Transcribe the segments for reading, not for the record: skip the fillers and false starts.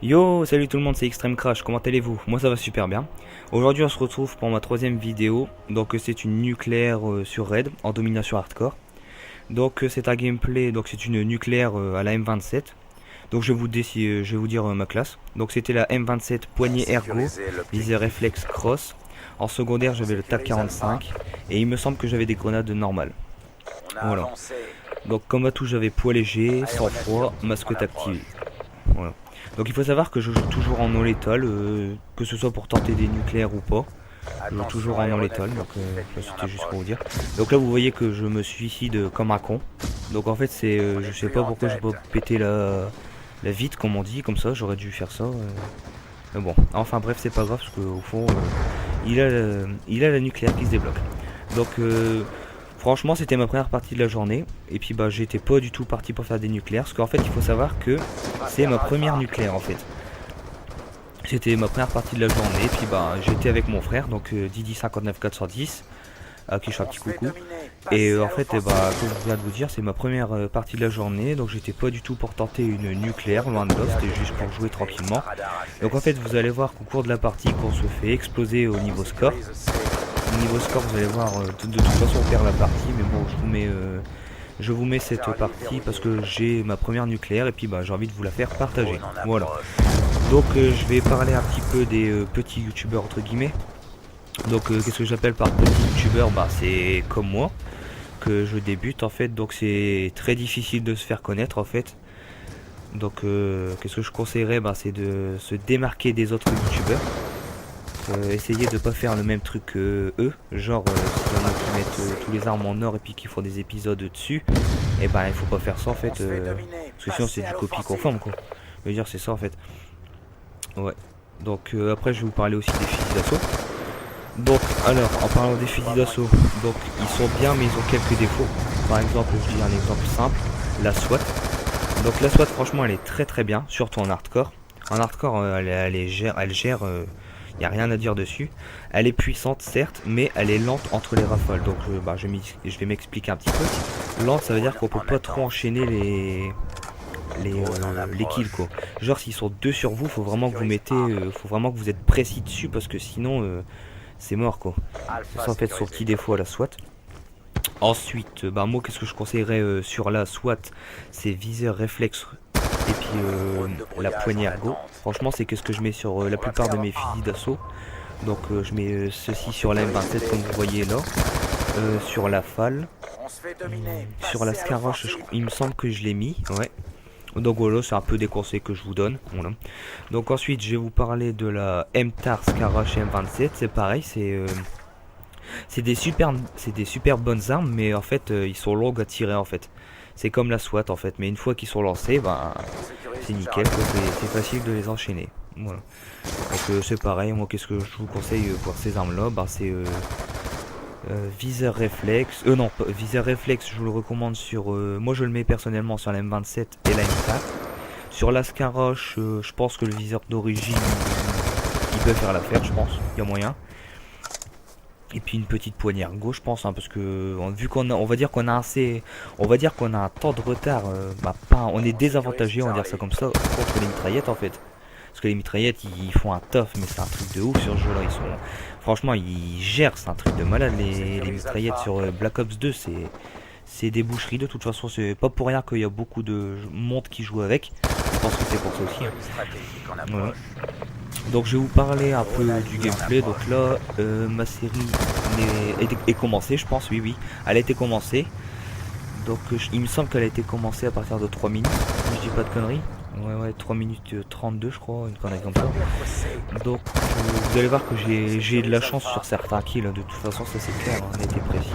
Yo, salut tout le monde, c'est Extreme Crash, comment allez-vous? Moi ça va super bien. Aujourd'hui on se retrouve pour ma troisième vidéo. Donc c'est une nucléaire sur Raid en domination hardcore. Donc c'est un gameplay, donc c'est une nucléaire à la M27. Donc je vais vous dire ma classe. Donc c'était la M27 poignée ergo, visée réflexe cross. En secondaire j'avais le TAC 45 et il me semble que j'avais des grenades normales. Voilà. Donc comme atout j'avais poids léger, sang-froid, masque activé. Voilà. Donc il faut savoir que je joue toujours en non létal, que ce soit pour tenter des nucléaires ou pas. Je joue toujours en non létal, donc ça, c'était juste pour vous dire. Donc là vous voyez que je me suicide comme un con. Donc en fait c'est, je sais pas pourquoi je peux péter la vitre comme on dit, comme ça j'aurais dû faire ça. Mais bon, enfin bref c'est pas grave parce qu'au fond il a la nucléaire qui se débloque. Donc franchement c'était ma première partie de la journée. Et puis bah j'étais pas du tout parti pour faire des nucléaires. Parce qu'en fait il faut savoir que c'est ma première nucléaire en fait. C'était ma première partie de la journée. Et puis bah j'étais avec mon frère, donc Didi 59 410, à qui je fais un petit coucou. Et en fait bah comme je viens de vous dire, c'est ma première partie de la journée. Donc j'étais pas du tout pour tenter une nucléaire, loin de là, c'était juste pour jouer tranquillement. Donc en fait vous allez voir qu'au cours de la partie qu'on se fait exploser au niveau score. Au niveau score vous allez voir de toute façon on perd la partie. Mais bon je vous mets cette partie parce que j'ai ma première nucléaire et puis bah, j'ai envie de vous la faire partager. Voilà. Donc je vais parler un petit peu des petits youtubeurs entre guillemets. Donc qu'est-ce que j'appelle par petit youtubeur? Bah c'est comme moi que je débute en fait. Donc c'est très difficile de se faire connaître en fait. Donc qu'est-ce que je conseillerais? Bah c'est de se démarquer des autres youtubeurs. Essayer de pas faire le même truc que eux, genre s'il y en a qui mettent tous les armes en or et puis qui font des épisodes dessus, et ben il faut pas faire ça en fait, parce que sinon c'est du copie conforme quoi. Je veux dire c'est ça en fait. Ouais. Donc après je vais vous parler aussi des fusils d'assaut. Donc alors en parlant des fusils d'assaut, donc ils sont bien mais ils ont quelques défauts. Par exemple je dis un exemple simple, la SWAT. Donc la SWAT franchement elle est très bien, surtout en hardcore. En hardcore elle gère il n'y a rien à dire dessus. Elle est puissante certes, mais elle est lente entre les rafales. Donc bah, je vais m'expliquer un petit peu. Lente ça veut dire qu'on peut pas trop enchaîner les kills quoi. Genre s'ils sont deux sur vous, faut vraiment que vous mettez, faut vraiment que vous êtes précis dessus parce que sinon c'est mort quoi. C'est ça en fait son petit défaut à la SWAT. Ensuite, bah moi qu'est-ce que je conseillerais sur la SWAT, c'est viseur réflexe et puis la poignée ergo. Franchement c'est ce que je mets sur la plupart de mes fusils d'assaut. Donc je mets ceci sur la M27 comme vous voyez là. Sur la FAL. Sur la Scaroche, il me semble que je l'ai mis. Ouais. Donc voilà, c'est un peu des conseils que je vous donne. Voilà. Donc ensuite je vais vous parler de la MTAR Scaroche M27. C'est pareil, c'est des super bonnes armes, mais en fait ils sont longs à tirer en fait. C'est comme la SWAT en fait, mais une fois qu'ils sont lancés, ben c'est nickel, c'est facile de les enchaîner. Voilà. Donc c'est pareil, moi qu'est-ce que je vous conseille pour ces armes là, ben, c'est viseur réflexe. Non, viseur réflexe, je vous le recommande sur. Moi je le mets personnellement sur la M27 et la M4. Sur la Scaroche, je pense que le viseur d'origine il peut faire l'affaire, je pense, il y a moyen. Et puis une petite poignée gauche je pense, hein, parce que vu qu'on a, on va dire qu'on a un temps de retard, bah, on est désavantagé, on va dire ça comme ça, contre les mitraillettes en fait. Parce que les mitraillettes ils font un taf, mais c'est un truc de ouf sur ce jeu là, franchement ils gèrent, c'est un truc de malade les mitraillettes sur Black Ops 2, c'est des boucheries de toute façon, c'est pas pour rien qu'il y a beaucoup de monde qui joue avec, je pense que c'est pour ça aussi. Hein. Voilà. Donc je vais vous parler un peu du gameplay. Donc là ma série est commencée, je pense, oui, elle a été commencée. Donc il me semble qu'elle a été commencée à partir de 3 minutes, si je dis pas de conneries. Ouais, 3 minutes 32 je crois, une connerie comme ça. Donc vous allez voir que j'ai de la chance sur certains kills, de toute façon ça c'est clair, on a été précis.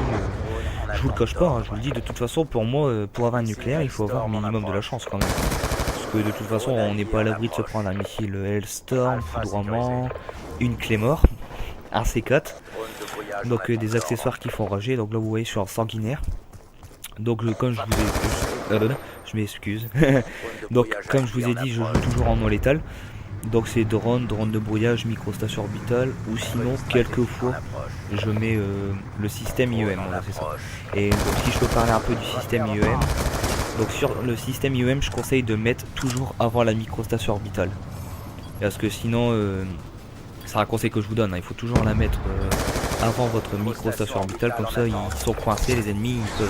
Je vous le cache pas, hein, je vous le dis, de toute façon pour moi, pour avoir un nucléaire il faut avoir un minimum de la chance quand même. De toute façon on n'est pas à l'abri de se prendre un missile Hellstorm, foudroiement, une clé mort, un C4, donc des accessoires qui font rager. Donc là vous voyez je suis en sanguinaire. Donc comme je vous ai je m'excuse. Donc comme je vous ai dit je joue toujours en non létal. Donc c'est drone de brouillage, microstation orbitale, ou sinon quelquefois je mets le système IEM, voilà, c'est ça. Et donc si je peux parler un peu du système IEM, donc sur le système IEM je conseille de mettre toujours avant la microstation orbitale. Parce que sinon, c'est un conseil que je vous donne, hein, il faut toujours la mettre avant votre micro-station orbitale, comme ça ils sont coincés, les ennemis, ils peuvent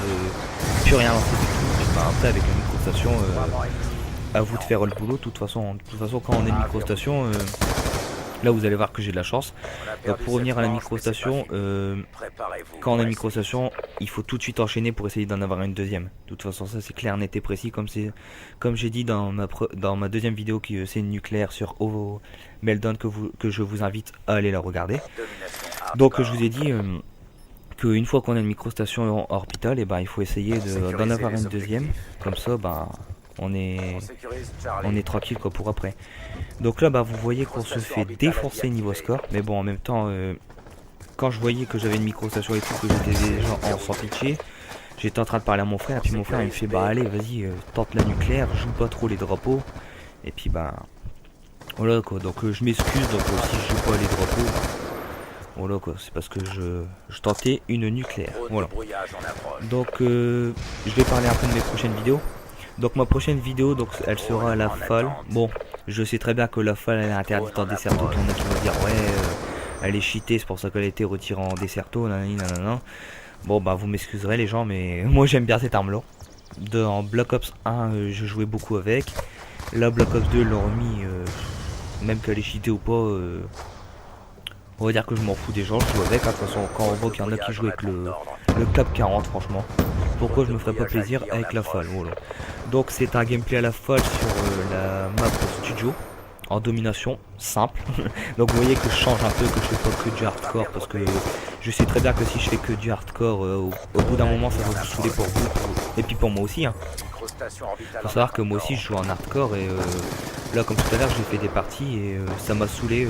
plus rien lancer du tout. Et bah, après avec la micro-station, à vous de faire le boulot. De toute façon quand on est une micro-station, là vous allez voir que j'ai de la chance. Donc pour revenir à la micro-station, quand on a une micro-station, il faut tout de suite enchaîner pour essayer d'en avoir une deuxième. De toute façon ça c'est clair, net et précis, comme j'ai dit dans ma deuxième vidéo qui c'est une nucléaire sur Ovo Meltdown que je vous invite à aller la regarder. Donc je vous ai dit qu'une fois qu'on a une micro-station orbitale, et ben il faut essayer d'en avoir une deuxième, comme ça on est tranquille quoi pour après. Donc là vous voyez qu'on se fait défoncer niveau score, mais bon en même temps quand je voyais que j'avais une micro-station et tout, que j'étais déjà en sans pitié, j'étais en train de parler à mon frère, et puis mon frère il me fait bah allez vas-y tente la nucléaire, joue pas trop les drapeaux, et puis voilà quoi. Donc je m'excuse, donc si je joue pas les drapeaux, voilà quoi, c'est parce que je tentais une nucléaire. Voilà. Donc je vais parler un peu de mes prochaines vidéos. Donc ma prochaine vidéo, donc elle sera à la FAL. Bon, je sais très bien que la FAL elle est interdite en Desserto. Il y en a qui vont dire ouais, elle est cheatée, c'est pour ça qu'elle a été retirée en Desserto. Nanana. Bon vous m'excuserez les gens, mais moi j'aime bien cette arme là. En Black Ops 1 je jouais beaucoup avec. Là Black Ops 2 l'ont remis, même qu'elle est cheatée ou pas. On va dire que je m'en fous des gens, je joue avec. De toute façon, quand on voit qu'il y en a qui jouent avec le Cap 40, franchement, pourquoi je me ferais pas plaisir avec la FAL, voilà. Donc c'est un gameplay à la FAL sur la map studio, en domination, simple. Donc vous voyez que je change un peu, que je fais pas que du hardcore, parce que je sais très bien que si je fais que du hardcore, au bout d'un moment ça va vous saouler pour vous, et puis pour moi aussi. Faut savoir que moi aussi je joue en hardcore, et là comme tout à l'heure j'ai fait des parties, et ça m'a saoulé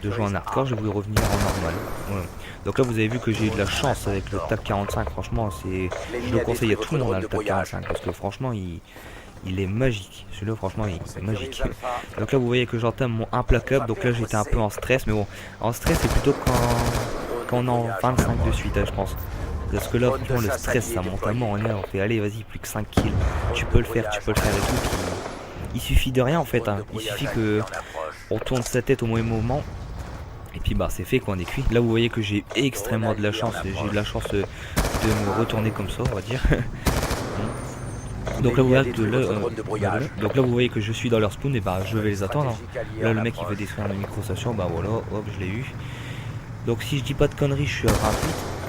de jouer en hardcore, j'ai voulu revenir en normal. Voilà. Donc là vous avez vu que j'ai eu de la chance avec le TAC 45, franchement je le conseille à tout le monde le TAC 45, parce que franchement il est magique, celui-là franchement il est magique. Donc là vous voyez que j'entame mon implacable, donc là j'étais un peu en stress, mais bon, en stress c'est plutôt quand on est en 25 de suite je pense. Parce que là franchement le stress ça monte tellement, on fait allez vas-y plus que 5 kills, tu peux le faire et tout. Il suffit de rien en fait, il suffit que on tourne sa tête au mauvais moment. Et puis c'est fait quoi, on est cuit. Là vous voyez que j'ai extrêmement de la chance. J'ai eu de la chance de me retourner comme ça, on va dire. Donc là, vous voyez que je suis dans leur spawn, et je vais les attendre. Là le mec il veut détruire ma micro-station, voilà, hop je l'ai eu. Donc si je dis pas de conneries, je suis à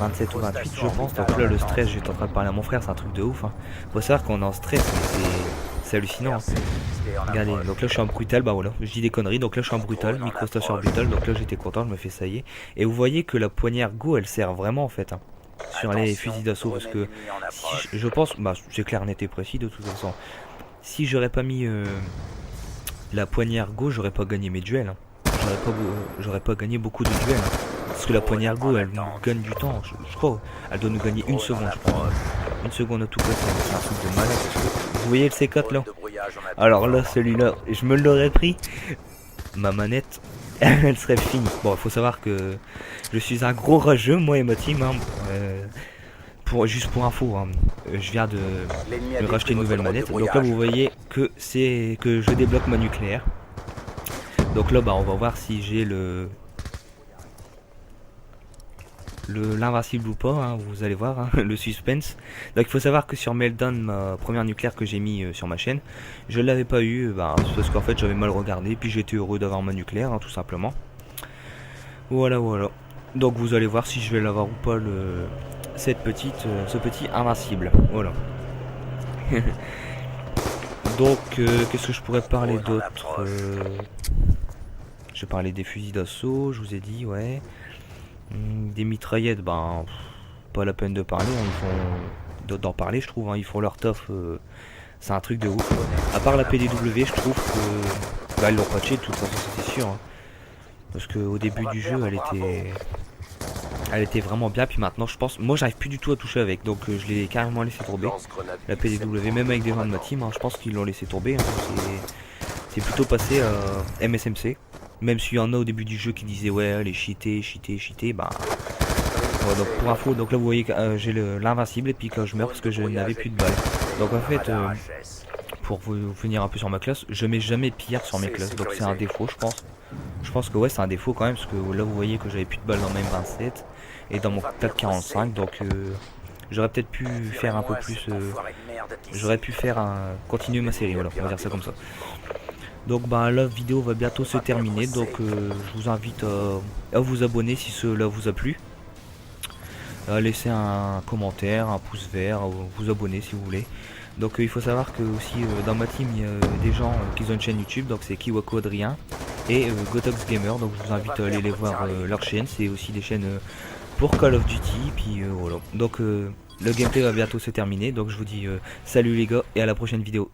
27 ou 28 je pense. Donc là le stress, j'étais en train de parler à mon frère, c'est un truc de ouf. Faut savoir qu'on est en stress, mais c'est hallucinant. Regardez, donc là je suis en brutal, voilà, je dis des conneries, donc là je suis en brutal, micro-station brutal, donc là j'étais content, je me fais ça y est. Et vous voyez que la poignard Go elle sert vraiment en fait, sur les fusils d'assaut, parce que si je pense, c'est clair, net et précis de toute façon. Si j'aurais pas mis la poignard Go, j'aurais pas gagné mes duels. J'aurais pas gagné beaucoup de duels. Parce que la poignard Go elle nous gagne du temps, je crois, elle doit nous gagner une seconde, je crois. Une seconde à tout cas, c'est un truc de malade. Vous voyez le C4 là? Alors là, celui-là, je me l'aurais pris. Ma manette, elle serait finie. Bon, il faut savoir que je suis un gros rageux, moi et ma team. Juste pour info, je viens de racheter une nouvelle manette. Donc là, vous voyez que je débloque ma nucléaire. Donc là, on va voir si j'ai l'invincible ou pas, vous allez voir, le suspense. Donc il faut savoir que sur Meltdown, ma première nucléaire que j'ai mis sur ma chaîne, je l'avais pas eu, parce qu'en fait j'avais mal regardé, puis j'étais heureux d'avoir ma nucléaire, tout simplement. Voilà. Donc vous allez voir si je vais l'avoir ou pas, ce petit invincible. Voilà. Donc qu'est-ce que je pourrais parler d'autre? Je parlais des fusils d'assaut, je vous ai dit, ouais. Des mitraillettes, pas la peine de parler, d'en parler je trouve, ils font leur taf, c'est un truc de ouf. À part la PDW, je trouve que ils l'ont patché de toute façon, c'est sûr, parce qu'au début du jeu elle était vraiment bien, puis maintenant je pense, moi j'arrive plus du tout à toucher avec, donc je l'ai carrément laissé tomber, la PDW, même avec des gens de ma team, je pense qu'ils l'ont laissé tomber, c'est plutôt passé à MSMC. Même s'il y en a au début du jeu qui disaient ouais elle est cheatée, donc pour info, donc là vous voyez que j'ai l'invincible, et puis quand je meurs parce que je n'avais plus de balles. Donc en fait pour vous venir un peu sur ma classe, je mets jamais pierre sur mes classes, donc c'est un défaut je pense. Je pense que ouais c'est un défaut quand même, parce que là vous voyez que j'avais plus de balles dans ma M27 et dans mon TAC 45, donc j'aurais peut-être pu faire un peu plus, j'aurais pu faire continuer ma série, voilà, on va dire ça comme ça. Donc bah la vidéo va bientôt se terminer, donc je vous invite à vous abonner si cela vous a plu. Laissez un commentaire, un pouce vert, vous abonner si vous voulez. Donc il faut savoir que aussi dans ma team il y a des gens qui ont une chaîne YouTube, donc c'est Kiwako Adrien et Gotox Gamer, donc je vous invite à aller les voir leur chaîne, c'est aussi des chaînes pour Call of Duty, puis voilà. Donc le gameplay va bientôt se terminer, donc je vous dis salut les gars et à la prochaine vidéo.